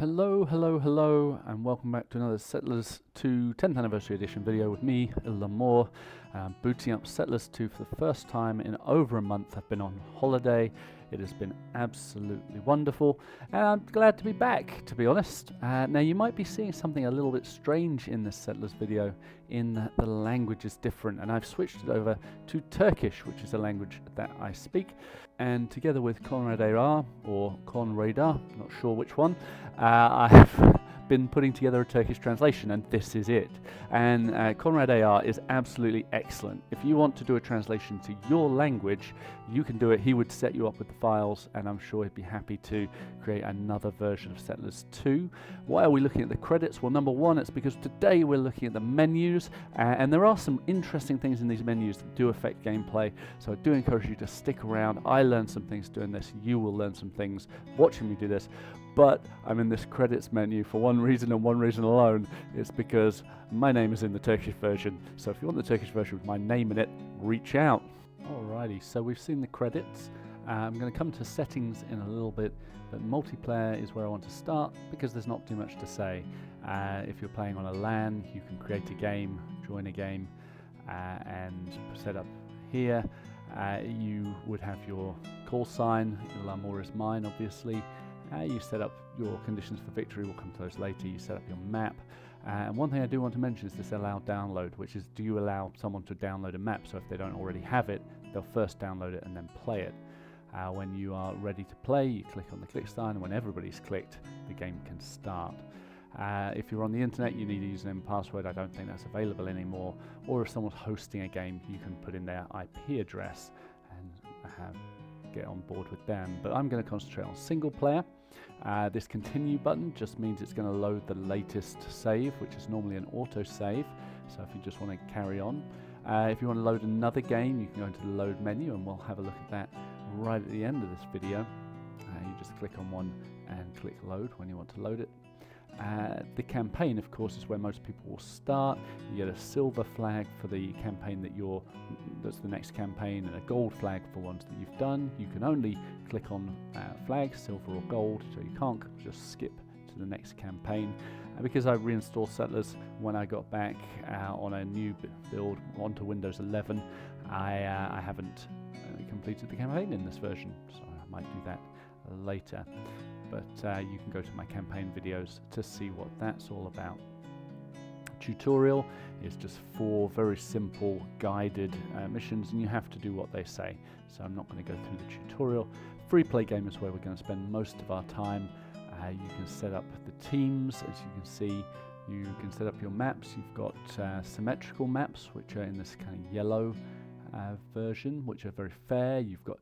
Hello, hello, hello, and welcome back to another Settlers 2 10th Anniversary Edition video with me, Lamore. Booting up Settlers 2 for the first time in over a month. I've been on holiday. It has been absolutely wonderful, and I'm glad to be back, to be honest. Now, you might be seeing something a little bit strange in this Settlers video, in that the language is different, and I've switched it over to Turkish, which is a language that I speak. And together with Conrad AR, or Conradar, not sure which one, I've been putting together a Turkish translation, and this is it. And Conrad AR is absolutely excellent. If you want to do a translation to your language, you can do it. He would set you up with the files, and I'm sure he'd be happy to create another version of Settlers 2. Why are we looking at the credits? Well, number one, it's because today we're looking at the menus, and there are some interesting things in these menus that do affect gameplay, so I do encourage you to stick around. I learned some things doing this. You will learn some things watching me do this. But I'm in this credits menu for one reason and one reason alone. It's because my name is in the Turkish version. So if you want the Turkish version with my name in it, reach out. Alrighty, so we've seen the credits. I'm going to come to settings in a little bit, but multiplayer is where I want to start because there's not too much to say. If you're playing on a LAN, you can create a game, join a game, and set up here. You would have your call sign. Lamore is mine, obviously. You set up your conditions for victory, we'll come to those later. You set up your map, and one thing I do want to mention is this allow download, which is, do you allow someone to download a map? So if they don't already have it, they'll first download it and then play it. When you are ready to play, you click on the click sign, and when everybody's clicked, the game can start. If you're on the internet, you need a username and password. I don't think that's available anymore. Or if someone's hosting a game, you can put in their IP address and get on board with them. But I'm going to concentrate on single player. This continue button just means it's going to load the latest save, which is normally an auto save. So if you just want to carry on. If you want to load another game, you can go into the load menu, and we'll have a look at that right at the end of this video. You just click on one and click load when you want to load it. The campaign, of course, is where most people will start. You get a silver flag for the campaign that's the next campaign, and a gold flag for ones that you've done. You can only click on flags, silver or gold, so you can't just skip to the next campaign. Because I reinstalled Settlers when I got back on a new build onto Windows 11, I haven't completed the campaign in this version, so I might do that later. But you can go to my campaign videos to see what that's all about. Tutorial is just 4 very simple guided missions, and you have to do what they say. So I'm not going to go through the tutorial. Free play game is where we're going to spend most of our time. You can set up the teams, as you can see. You can set up your maps. You've got symmetrical maps, which are in this kind of yellow version, which are very fair. You've got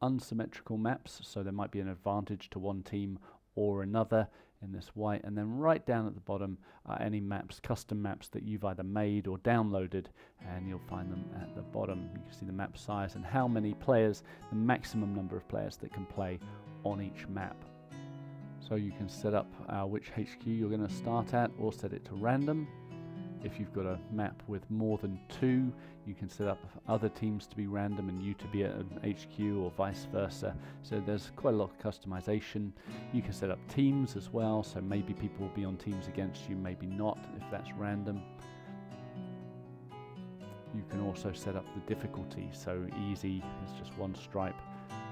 unsymmetrical maps, so there might be an advantage to one team or another in this white. And then right down at the bottom are any maps, custom maps that you've either made or downloaded, and you'll find them at the bottom. You can see the map size and how many players, the maximum number of players that can play on each map. So you can set up which HQ you're going to start at, or set it to random. If you've got a map with more than 2, you can set up other teams to be random and you to be at an HQ, or vice versa. So there's quite a lot of customization. You can set up teams as well, so maybe people will be on teams against you, maybe not, if that's random. You can also set up the difficulty, so easy is just 1 stripe,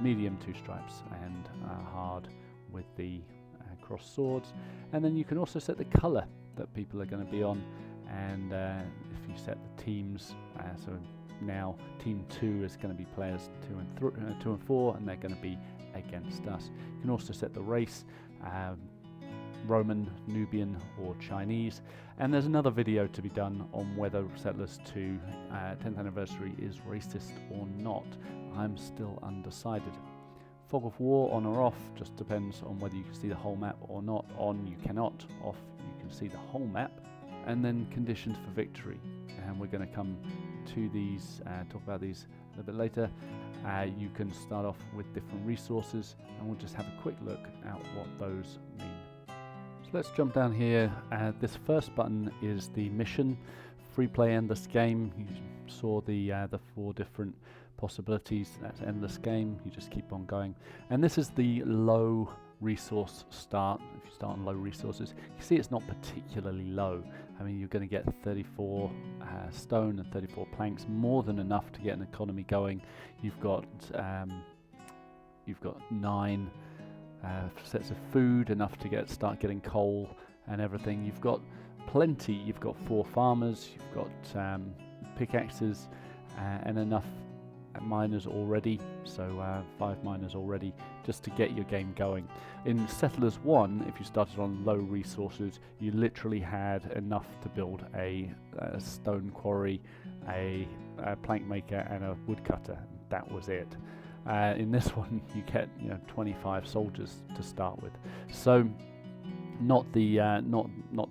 medium 2 stripes, and hard with the cross swords. And then you can also set the color that people are going to be on. And if you set the teams, so now team 2 is going to be players 2 and 4, and they're going to be against us. You can also set the race, Roman, Nubian, or Chinese. And there's another video to be done on whether Settlers 2 10th anniversary is racist or not. I'm still undecided. Fog of War, on or off, just depends on whether you can see the whole map or not. On, you cannot. Off, you can see the whole map. And then conditions for victory, and we're going to come to these, talk about these a little bit later. You can start off with different resources, and we'll just have a quick look at what those mean. So let's jump down here. This first button is the mission, free play endless game. You saw the 4 different possibilities. That's endless game. You just keep on going, and this is the low resource start, if you start on low resources, you see it's not particularly low. I mean, you're going to get 34 stone and 34 planks, more than enough to get an economy going. You've got 9 sets of food, enough to start getting coal and everything. You've got plenty. You've got 4 farmers. You've got pickaxes and enough miners already, so 5 miners already, just to get your game going. In Settlers 1, if you started on low resources, you literally had enough to build a stone quarry, a plank maker, and a woodcutter. That was it. In this one, you get 25 soldiers to start with, so not the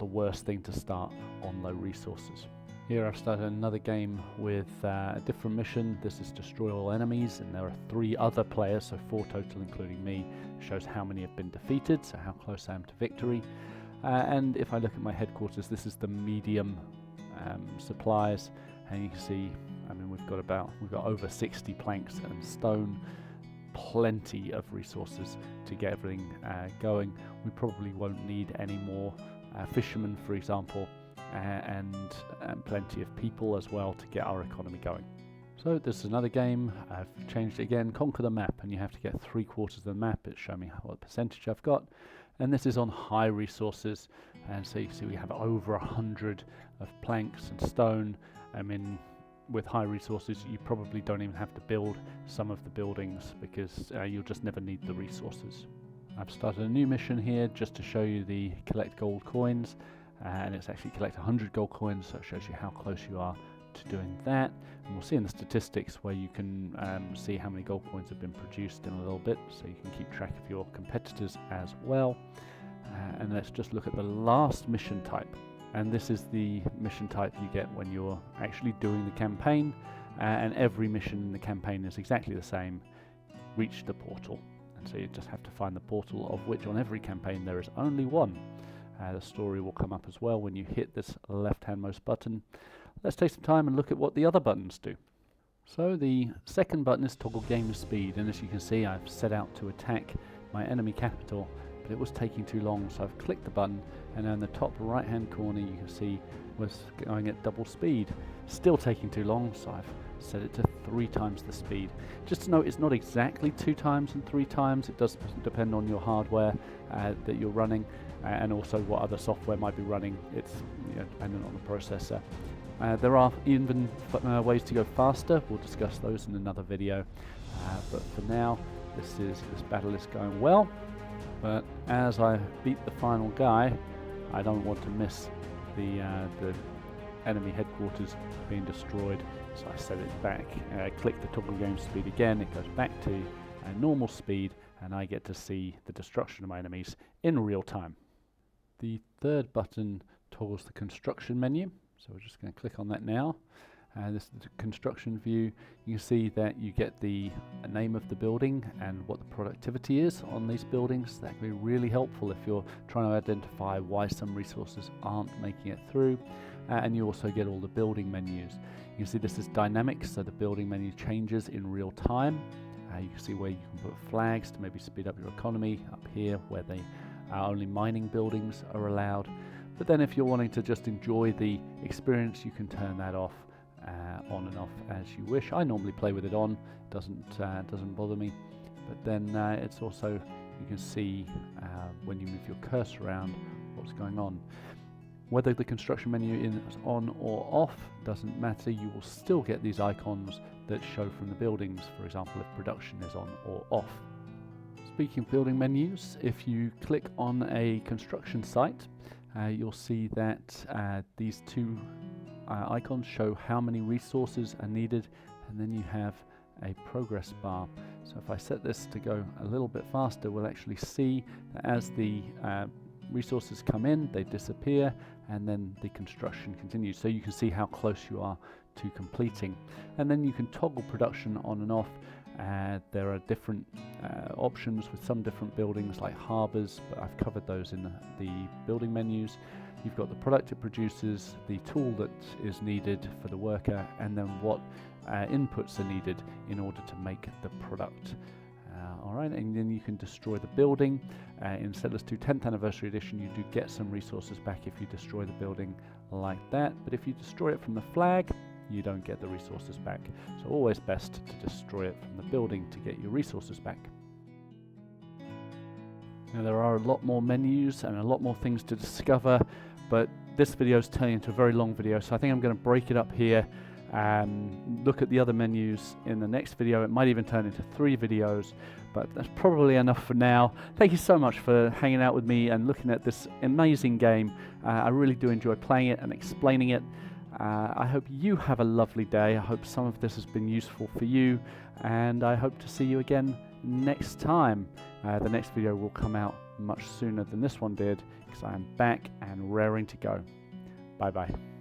worst thing to start on low resources. Here I've started another game with a different mission. This is destroy all enemies, and there are 3 other players, so 4 total including me. It shows how many have been defeated, so how close I am to victory. And if I look at my headquarters, this is the medium supplies, and you can see, I mean, we've got over 60 planks and stone, plenty of resources to get everything going. We probably won't need any more fishermen, for example, and plenty of people as well to get our economy going. So this is another game. I've changed it again. Conquer the map, and you have to get 3/4 of the map. It's showing me what percentage I've got, and this is on high resources, and so you see we have over 100 of planks and stone. I mean, with high resources you probably don't even have to build some of the buildings, because you'll just never need the resources. I've started a new mission here just to show you the collect gold coins, and it's actually collect 100 gold coins, so it shows you how close you are to doing that. And we'll see in the statistics where you can see how many gold coins have been produced in a little bit, so you can keep track of your competitors as well. And let's just look at the last mission type, and this is the mission type you get when you're actually doing the campaign, and every mission in the campaign is exactly the same. Reach the portal, and so you just have to find the portal, of which on every campaign there is only one. The story will come up as well when you hit this left-handmost button. Let's take some time and look at what the other buttons do. So the second button is toggle game speed, and as you can see, I've set out to attack my enemy capital, but it was taking too long, so I've clicked the button, and in the top right-hand corner you can see was going at double speed. Still taking too long, so I've set it to 3 times the speed. Just to note, it's not exactly 2 times and 3 times. It does depend on your hardware that you're running, and also what other software might be running. It's dependent on the processor. There are even ways to go faster. We'll discuss those in another video, but for now this battle is going well. But as I beat the final guy, I don't want to miss the enemy headquarters being destroyed, so I set it back. Click the toggle game speed again, it goes back to normal speed, and I get to see the destruction of my enemies in real time. The third button toggles the construction menu, so we're just going to click on that now. This is the construction view. You can see that you get the name of the building and what the productivity is on these buildings. That can be really helpful if you're trying to identify why some resources aren't making it through. And you also get all the building menus. You can see this is dynamic, so the building menu changes in real time. You can see where you can put flags to maybe speed up your economy up here, where only mining buildings are allowed. But then if you're wanting to just enjoy the experience, you can turn that off, on and off as you wish. I normally play with it on, doesn't bother me. But then it's also, you can see when you move your cursor around what's going on. Whether the construction menu is on or off doesn't matter. You will still get these icons that show from the buildings, for example if production is on or off. Speaking of building menus, if you click on a construction site, you'll see that these 2 icons show how many resources are needed, and then you have a progress bar. So if I set this to go a little bit faster, we'll actually see that as the resources come in, they disappear, and then the construction continues. So you can see how close you are to completing. And then you can toggle production on and off. There are different options with some different buildings like harbours, but I've covered those in the building menus. You've got the product it produces, the tool that is needed for the worker, and then what inputs are needed in order to make the product. Alright, and then you can destroy the building. In Settlers 2 10th Anniversary Edition, you do get some resources back if you destroy the building like that, but if you destroy it from the flag, you don't get the resources back. So always best to destroy it from the building to get your resources back. Now there are a lot more menus and a lot more things to discover, but this video is turning into a very long video, so I think I'm going to break it up here and look at the other menus in the next video. It might even turn into 3 videos, but that's probably enough for now. Thank you so much for hanging out with me and looking at this amazing game. I really do enjoy playing it and explaining it. I hope you have a lovely day. I hope some of this has been useful for you, and I hope to see you again next time. The next video will come out much sooner than this one did, because I am back and raring to go. Bye bye.